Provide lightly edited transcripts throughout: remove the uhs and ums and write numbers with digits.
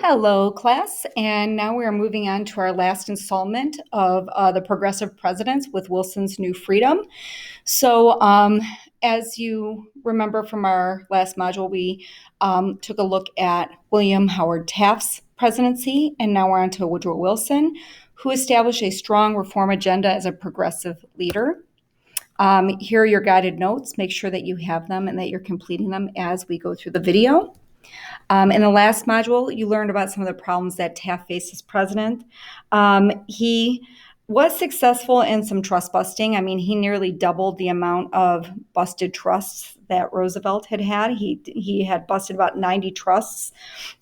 Hello, class. And now we are moving on to our last installment of the Progressive Presidents with Wilson's New Freedom. So, as you remember from our last module, we took a look at William Howard Taft's presidency, and now we're on to Woodrow Wilson, who established a strong reform agenda as a progressive leader. Here are your guided notes. Make sure that you have them and that you're completing them as we go through the video. In the last module, you learned about some of the problems that Taft faced as president. He was successful in some trust busting. I mean, he nearly doubled the amount of busted trusts that Roosevelt had had. He had busted about 90 trusts.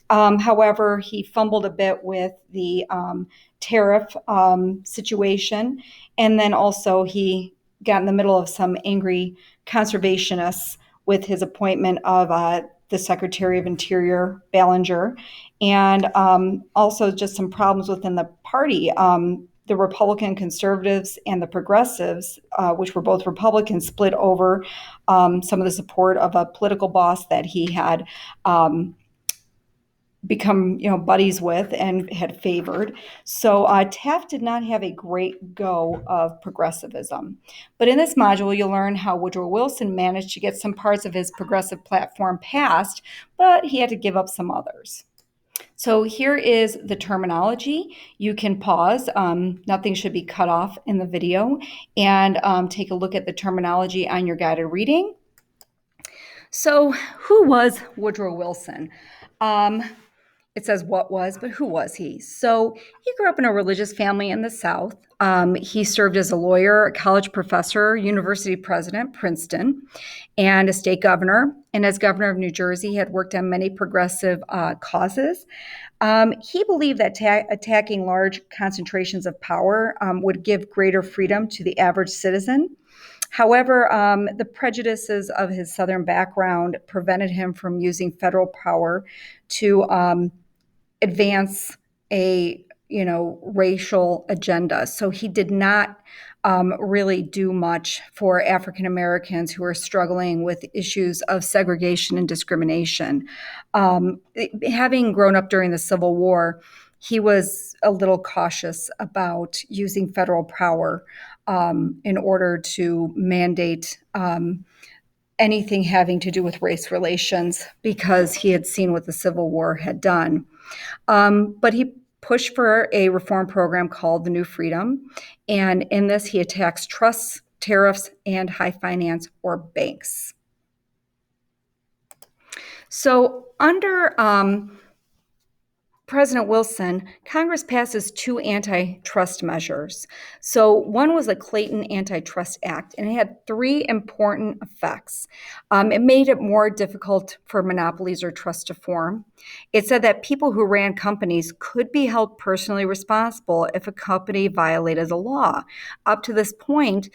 However, he fumbled a bit with the tariff situation. And then also he got in the middle of some angry conservationists with his appointment of the Secretary of Interior, Ballinger, and also just some problems within the party. The Republican conservatives and the progressives, which were both Republicans, split over some of the support of a political boss that he had become buddies with and had favored. So Taft did not have a great go of progressivism. But in this module, you'll learn how Woodrow Wilson managed to get some parts of his progressive platform passed, but he had to give up some others. So here is the terminology. You can pause. Nothing should be cut off in the video, and take a look at the terminology on your guided reading. So who was Woodrow Wilson? It says what was, but who was he? So he grew up in a religious family in the South. He served as a lawyer, a college professor, university president, Princeton, and a state governor. And as governor of New Jersey, he had worked on many progressive causes. He believed that attacking large concentrations of power would give greater freedom to the average citizen. However, the prejudices of his Southern background prevented him from using federal power to advance a racial agenda. So he did not really do much for African Americans who are struggling with issues of segregation and discrimination. Having grown up during the Civil War, he was a little cautious about using federal power in order to mandate anything having to do with race relations, because he had seen what the Civil War had done. But he pushed for a reform program called the New Freedom. And in this, he attacks trusts, tariffs, and high finance or banks. So under President Wilson, Congress passes two antitrust measures. So one was the Clayton Antitrust Act, and it had three important effects. It made it more difficult for monopolies or trusts to form. It said that people who ran companies could be held personally responsible if a company violated the law. Up to this point,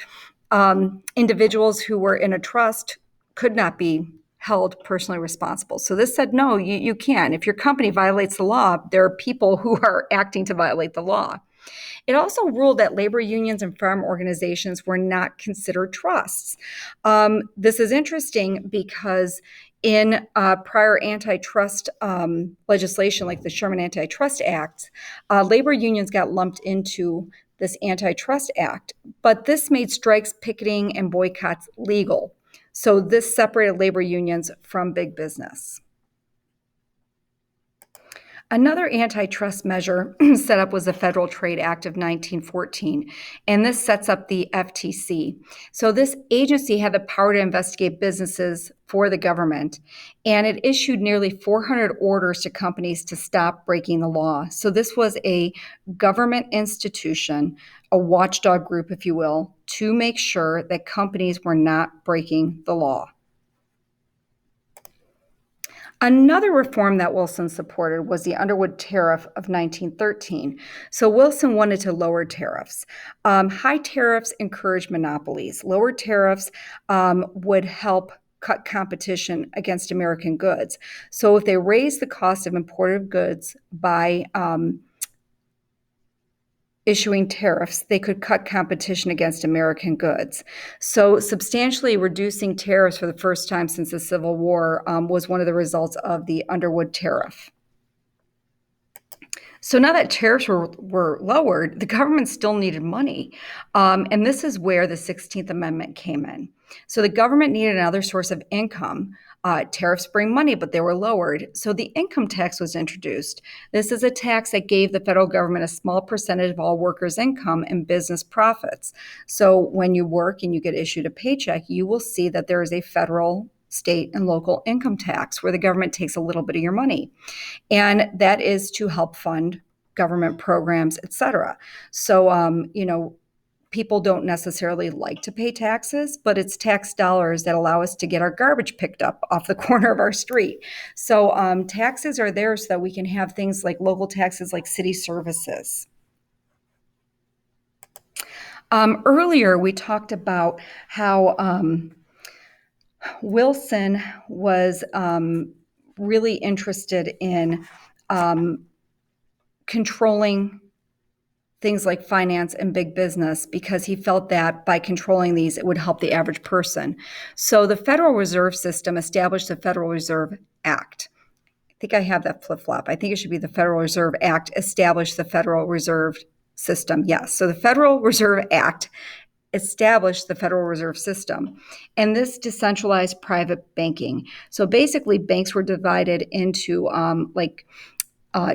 individuals who were in a trust could not be held personally responsible. So this said, no, you can. If your company violates the law, there are people who are acting to violate the law. It also ruled that labor unions and farm organizations were not considered trusts. This is interesting because in prior antitrust legislation, like the Sherman Antitrust Act, labor unions got lumped into this Antitrust Act, but this made strikes, picketing, and boycotts legal. So this separated labor unions from big business. Another antitrust measure set up was the Federal Trade Act of 1914, and this sets up the FTC. So this agency had the power to investigate businesses for the government, and it issued nearly 400 orders to companies to stop breaking the law. So this was a government institution, a watchdog group, if you will, to make sure that companies were not breaking the law. Another reform that Wilson supported was the Underwood Tariff of 1913. So Wilson wanted to lower tariffs. High tariffs encourage monopolies. Lower tariffs would help cut competition against American goods. So if they raise the cost of imported goods by issuing tariffs, they could cut competition against American goods. So substantially reducing tariffs for the first time since the Civil War was one of the results of the Underwood Tariff. So now that tariffs were lowered, the government still needed money. And this is where the 16th Amendment came in. So the government needed another source of income. Tariffs bring money, but they were lowered. So the income tax was introduced. This is a tax that gave the federal government a small percentage of all workers' income and business profits. So when you work and you get issued a paycheck, you will see that there is a federal, state, and local income tax where the government takes a little bit of your money. And that is to help fund government programs, et cetera. So, people don't necessarily like to pay taxes, but it's tax dollars that allow us to get our garbage picked up off the corner of our street. So, taxes are there so that we can have things like local taxes, like city services. Earlier, we talked about how Wilson was really interested in controlling things like finance and big business because he felt that by controlling these, it would help the average person. So the Federal Reserve System established the Federal Reserve Act. I think I have that flip-flop. I think it should be the Federal Reserve Act established the Federal Reserve System. Yes. So the Federal Reserve Act established the Federal Reserve System, and this decentralized private banking. So basically, banks were divided into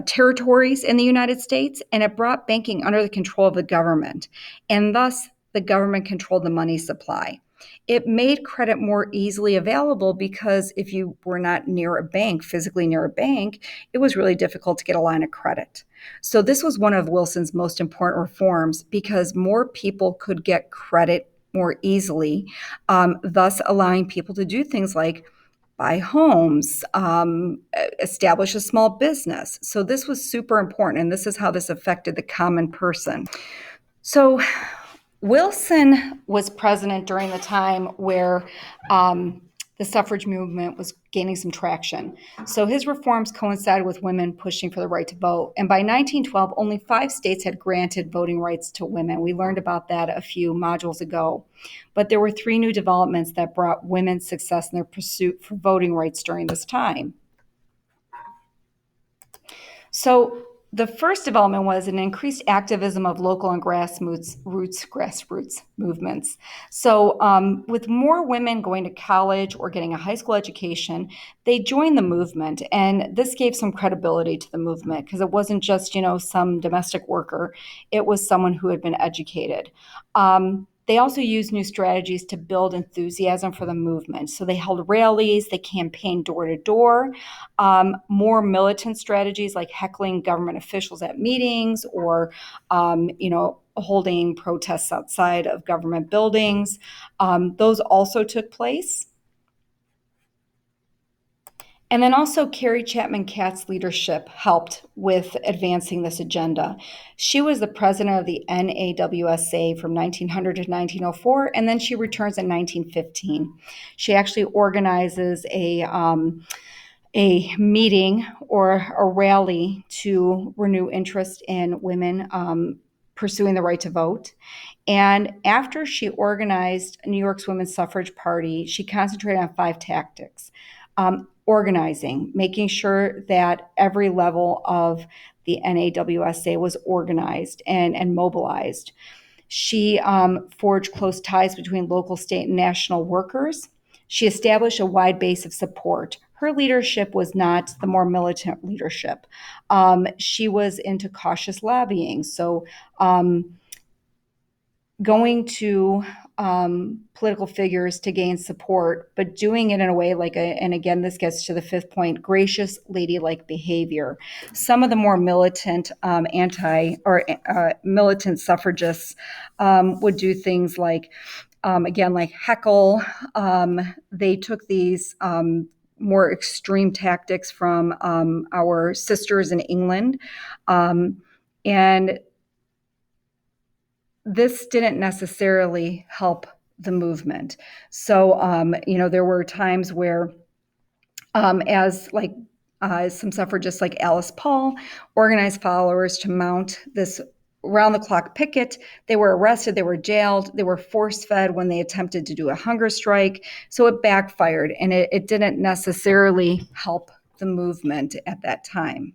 territories in the United States, and it brought banking under the control of the government. And thus, the government controlled the money supply. It made credit more easily available because if you were not near a bank, physically near a bank, it was really difficult to get a line of credit. So, this was one of Wilson's most important reforms because more people could get credit more easily, thus allowing people to do things like buy homes, establish a small business. So this was super important, and this is how this affected the common person. So Wilson was president during the time where the suffrage movement was gaining some traction. So his reforms coincided with women pushing for the right to vote. And by 1912, only 5 states had granted voting rights to women. We learned about that a few modules ago. But there were 3 new developments that brought women success in their pursuit for voting rights during this time. So the first development was an increased activism of local and grassroots movements. So with more women going to college or getting a high school education, they joined the movement. And this gave some credibility to the movement because it wasn't just, some domestic worker. It was someone who had been educated. They also used new strategies to build enthusiasm for the movement. So they held rallies, they campaigned door to door, more militant strategies like heckling government officials at meetings or, holding protests outside of government buildings. Those also took place. And then also Carrie Chapman Catt's leadership helped with advancing this agenda. She was the president of the NAWSA from 1900 to 1904, and then she returns in 1915. She actually organizes a meeting or a rally to renew interest in women pursuing the right to vote. And after she organized New York's Women's Suffrage Party, she concentrated on 5 tactics. Organizing, making sure that every level of the NAWSA was organized and mobilized. She forged close ties between local, state, and national workers. She established a wide base of support. Her leadership was not the more militant leadership. She was into cautious lobbying. So going to political figures to gain support, but doing it in a way and again, this gets to the 5th point, gracious, ladylike behavior. Some of the more militant militant suffragists would do things like, like heckle. They took these more extreme tactics from our sisters in England. And this didn't necessarily help the movement. So, there were times where, some suffragists like Alice Paul organized followers to mount this round-the-clock picket. They were arrested, they were jailed, they were force-fed when they attempted to do a hunger strike. So it backfired, and it didn't necessarily help the movement at that time.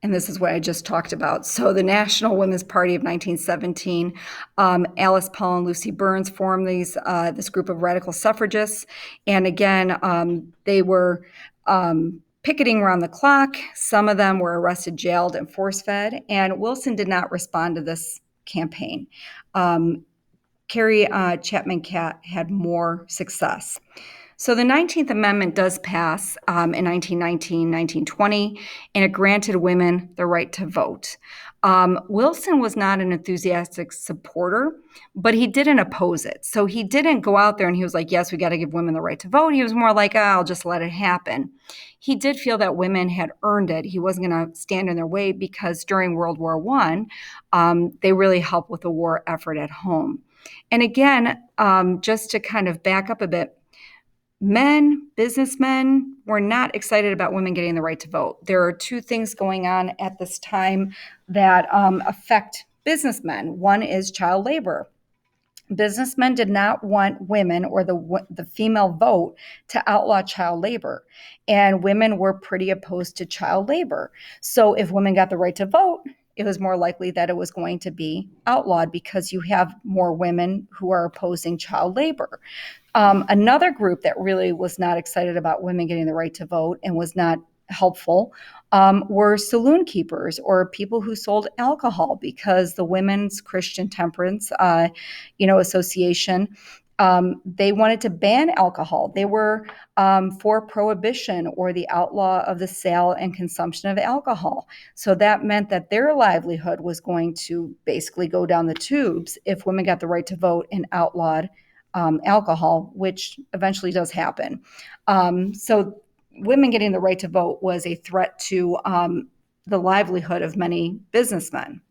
And this is what I just talked about. So, the National Women's Party of 1917, Alice Paul and Lucy Burns formed this group of radical suffragists. And again, they were picketing around the clock. Some of them were arrested, jailed, and force fed. And Wilson did not respond to this campaign. Carrie Chapman Catt had more success. So the 19th Amendment does pass in 1919, 1920, and it granted women the right to vote. Wilson was not an enthusiastic supporter, but he didn't oppose it. So he didn't go out there and he was like, yes, we got to give women the right to vote. He was more like, oh, I'll just let it happen. He did feel that women had earned it. He wasn't going to stand in their way because during World War I, they really helped with the war effort at home. And again, just to kind of back up a bit, businessmen, were not excited about women getting the right to vote. There are two things going on at this time that affect businessmen. One is child labor. Businessmen did not want women or the female vote to outlaw child labor, and women were pretty opposed to child labor. So if women got the right to vote, it was more likely that it was going to be outlawed because you have more women who are opposing child labor. Another group that really was not excited about women getting the right to vote and was not helpful were saloon keepers or people who sold alcohol, because the Women's Christian Temperance, Association, they wanted to ban alcohol. They were for prohibition or the outlaw of the sale and consumption of alcohol. So that meant that their livelihood was going to basically go down the tubes if women got the right to vote and outlawed alcohol, which eventually does happen. So women getting the right to vote was a threat to the livelihood of many businessmen.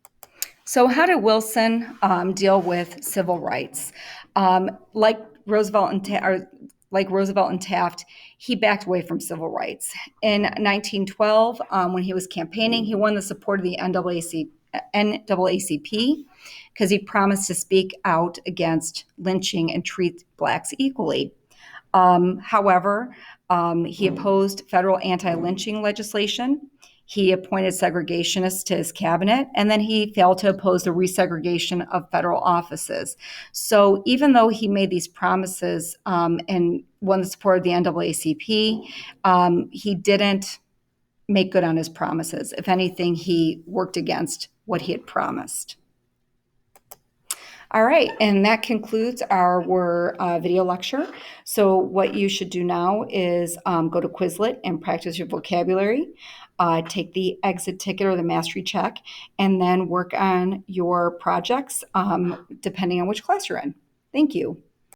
So how did Wilson deal with civil rights? Like Roosevelt and Taft, he backed away from civil rights. In 1912, when he was campaigning, he won the support of the NAACP because he promised to speak out against lynching and treat blacks equally. However, he opposed federal anti-lynching legislation. He appointed segregationists to his cabinet, and then he failed to oppose the resegregation of federal offices. So even though he made these promises and won the support of the NAACP, he didn't make good on his promises. If anything, he worked against what he had promised. All right, and that concludes our video lecture. So what you should do now is go to Quizlet and practice your vocabulary, take the exit ticket or the mastery check, and then work on your projects depending on which class you're in. Thank you.